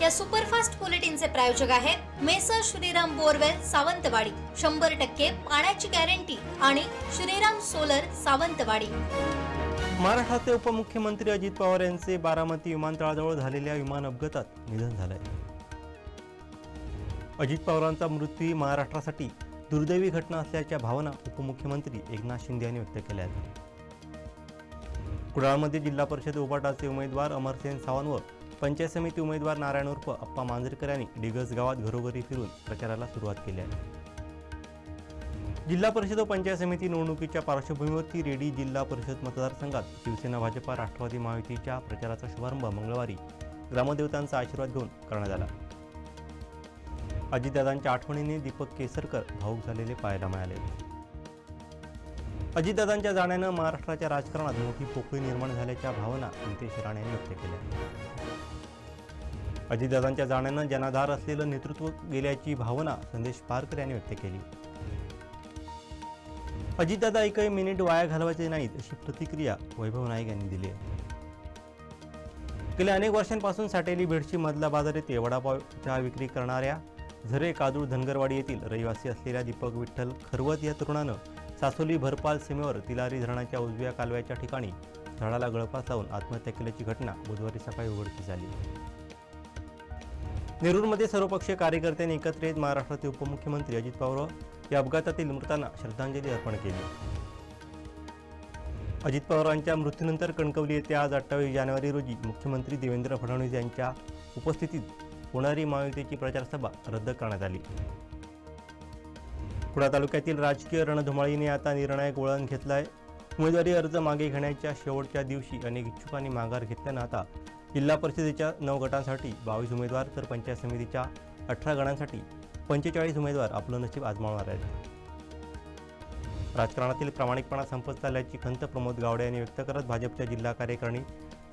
या सुपरफास्ट बुलेटिनचे प्रायोजक आहेत मेसर श्रीराम बोरवेल सावंतवाडी, 100% पाण्याची गॅरंटी आणि श्रीराम सोलर सावंतवाडी। महाराष्ट्राचे उपमुख्यमंत्री अजित पवार यांचे बारामती विमानतळाजवळ झालेल्या विमान अपघातात निधन झाले। अजित पवारांचा मृत्यू ही महाराष्ट्रासाठी दुर्दैवी घटना असल्याच्या भावना उपमुख्यमंत्री एकनाथ शिंदे यांनी व्यक्त केल्या आहेत। कुडाळमध्ये जिल्हा परिषद उबाटाचे उमेदवार अमरसेन सावंत व पंचायत समिती उमेदवार नारायण उर्फ अप्पा मांजरेकर यांनी डिगस गावात घरोघरी फिरून प्रचाराला सुरुवात केली आहे। जिल्हा परिषद व पंचायत समिती निवडणुकीच्या पार्श्वभूमीवर रेडी जिल्हा परिषद मतदारसंघात शिवसेना, भाजपा, राष्ट्रवादी महायुतीच्या प्रचाराचा शुभारंभ मंगळवारी ग्रामदेवतांचा आशीर्वाद घेऊन करण्यात आला। अजितदादांच्या आठवणीने दीपक केसरकर भावुक झालेले पाहायला मिळाले। अजितदादांच्या जाण्यानं महाराष्ट्राच्या राजकारणात मोठी पोकळी निर्माण झाल्याच्या भावना नितेश राणे यांनी व्यक्त केल्या। अजितदादांच्या जाण्यानं जनाधार असलेलं नेतृत्व गेल्याची भावना संदेश पारकर यांनी व्यक्त केली। अजितदादा एकही मिनिट वाया घालवायचे नाहीत अशी प्रतिक्रिया वैभव नाईक यांनी दिली आहे। गेल्या अनेक वर्षांपासून साटेली बेडशी मधला बाजार येथे वडापावच्या विक्री करणाऱ्या झरे काजूळ धनगरवाडी येथील रहिवासी असलेल्या दीपक विठ्ठल खरवत या तरुणानं सासोली भरपाल सीमेवर तिलारी धरणाच्या उजव्या कालव्याच्या ठिकाणी झाडाला गळफास लावून आत्महत्या केल्याची घटना बुधवारी सकाळी उघडकीस आली। नेरूरमध्ये सर्वपक्षीय कार्यकर्त्यांनी एकत्र येत महाराष्ट्राचे उपमुख्यमंत्री अजित पवार या अपघातातील मृतांना श्रद्धांजली अर्पण केली। अजित पवारांच्या मृत्यूनंतर कणकवली येथे आज 28 जानेवारी रोजी मुख्यमंत्री देवेंद्र फडणवीस यांच्या उपस्थितीत होणारी महायुतीची प्रचार सभा रद्द करण्यात आली। कुडाळ तालुक्यातील राजकीय रणधुमाळीने आता निर्णायक वळण घेतलं आहे। उमेदवारी अर्ज मागे घेण्याच्या शेवटच्या दिवशी अनेक इच्छुकांनी माघार घेतल्यानं आता जिल्हा परिषदेच्या 9 गटांसाठी 22 उमेदवार तर पंचायत समितीच्या 18 गणांसाठी 45 उमेदवार आपलं नशीब आजमावणार आहेत। राजकारणातील प्रामाणिकपणा संपत चालल्याची खंत प्रमोद गावडे यांनी व्यक्त करत भाजपच्या जिल्हा कार्यकारिणी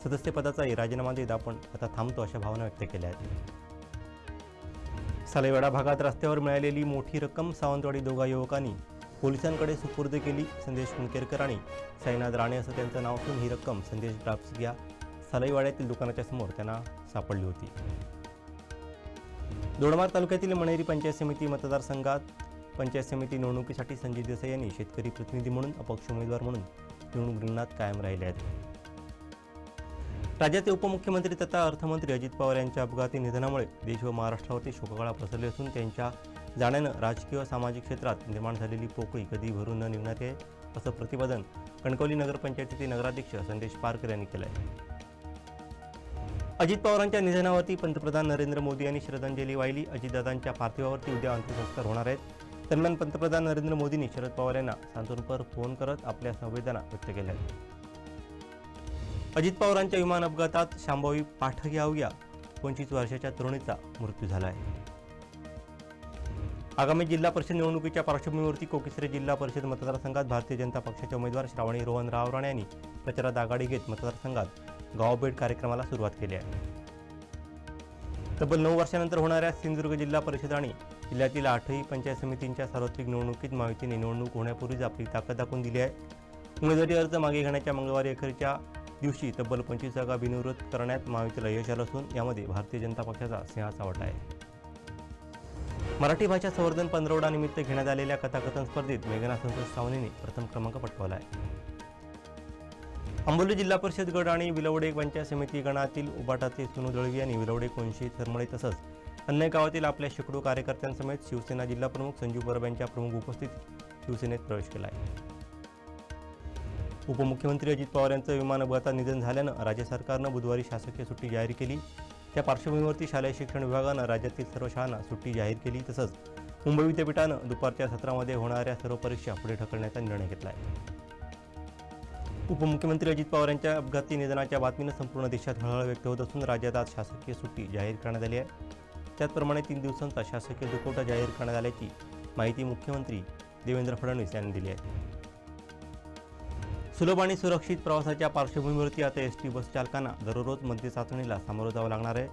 सदस्यपदाचाही राजीनामा देत आपण आता थांबतो अशा भावना व्यक्त केल्या आहेत। सालेवाडा भागात रस्त्यावर मिळालेली मोठी रक्कम सावंतवाडी दोघा युवकांनी पोलिसांकडे सुपूर्द केली। संदेश कुणकेरकर आणि साईनाथ राणे असं त्यांचं नाव असून ही रक्कम संदेश ड्राफ्ट्स या सालेवाड्यातील दुकानाच्या समोर त्यांना सापडली होती। दोडमार तालुक्यातील मणेरी पंचायत समिती मतदारसंघात पंचायत समिती निवडणुकीसाठी संजय देसाई यांनी शेतकरी प्रतिनिधी म्हणून अपक्ष उमेदवार म्हणून निवडणूक रिंगणात कायम राहिले आहेत। राज्याचे उपमुख्यमंत्री तथा अर्थमंत्री अजित पवार यांच्या अपघाती निधनामुळे देश व महाराष्ट्रावरती शोककळा पसरली असून त्यांच्या जाण्यानं राजकीय व सामाजिक क्षेत्रात निर्माण झालेली पोकळी कधी भरून न निघणार आहे असं प्रतिपादन कणकवली नगरपंचायतीचे नगराध्यक्ष संदेश पारकर यांनी केलं आहे। अजित पवारांच्या निधनावरती पंतप्रधान नरेंद्र मोदी यांनी श्रद्धांजली वाहिली। अजितदादांच्या पार्थिवावरती उद्या अंत्यसंस्कार होणार आहेत। दरम्यान पंतप्रधान नरेंद्र मोदींनी शरद पवार यांना सांत्वनपर फोन करत आपल्या संवेदना व्यक्त केल्या आहेत। अजित पवारांच्या विमान अपघातात शांभवी पाठक या 25 वर्षाच्या तरुणीचा मृत्यू झाला आहे। आगामी जिल्हा परिषद निवडणुकीच्या पार्श्वभूमीवरती कोकिसरे जिल्हा परिषद मतदारसंघात भारतीय जनता पक्षाच्या उमेदवार श्रावणी रोहन रावराणे यांनी प्रचारात आघाडी घेत मतदारसंघात गावभेट कार्यक्रमाला सुरुवात केली आहे। तब्बल 9 वर्षांनंतर होणाऱ्या सिंधुदुर्ग जिल्हा परिषद आणि जिल्ह्यातील 8ही पंचायत समितींच्या सार्वत्रिक निवडणुकीत महायुतीने निवडणूक होण्यापूर्वीच आपली ताकद दाखवून दिली आहे। उमेदवारी अर्ज मागे घेण्याच्या मंगळवारी अखेरच्या दिवशी तब्बल 25 जागा बिनविरोध करण्यात महायुतीला यश आलं असून यामध्ये भारतीय जनता पक्षाचा सिंहाचा वाटा आहे। मराठी भाषा संवर्धन पंधरवडा निमित्त घेण्यात आलेल्या कथाकथन स्पर्धेत मेघना संतोष सावनीने प्रथम क्रमांक पटकावला आहे। आंबोली जिल्हा परिषद गट आणि विलवडे पंचायत समिती गणातील उबाटाचे सोनू दळवी यांनी विलवडे, कोणशी, थरमळे तसंच अन्य गावातील आपल्या शेकडो कार्यकर्त्यांसमेत शिवसेना जिल्हा प्रमुख संजू परब यांच्या प्रमुख उपस्थितीत शिवसेनेत प्रवेश केला आहे। उपमुख्यमंत्री अजित पवार यांचं विमान अपघातात निधन झाल्यानं राज्य सरकारनं बुधवारी शासकीय सुट्टी जाहीर केली। त्या पार्श्वभूमीवरती शालेय शिक्षण विभागानं राज्यातील सर्व शाळांना सुट्टी जाहीर केली। तसंच मुंबई विद्यापीठानं दुपारच्या सत्रामध्ये होणाऱ्या सर्व परीक्षा पुढे ढकलण्याचा निर्णय घेतला आहे। उपमुख्यमंत्री अजित पवार यांच्या अपघाती निधनाच्या बातमीनं संपूर्ण देशात हळहळ व्यक्त होत असून राज्यात आज शासकीय सुट्टी जाहीर करण्यात आली आहे। त्याचप्रमाणे 3 दिवसांचा शासकीय दुखवटा जाहीर करण्यात आल्याची माहिती मुख्यमंत्री देवेंद्र फडणवीस यांनी दिली आहे। सुलभ आणि सुरक्षित प्रवासाच्या पार्श्वभूमीवरती आता एसटी बस चालकांना दररोज मद्य चाचणीला सामोरं जावं लागणार आहे।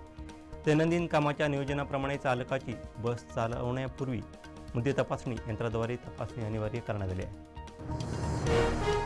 दैनंदिन कामाच्या नियोजनाप्रमाणे चालकाची बस चालवण्यापूर्वी मद्य तपासणी यंत्राद्वारे तपासणी अनिवार्य करण्यात आली आहे।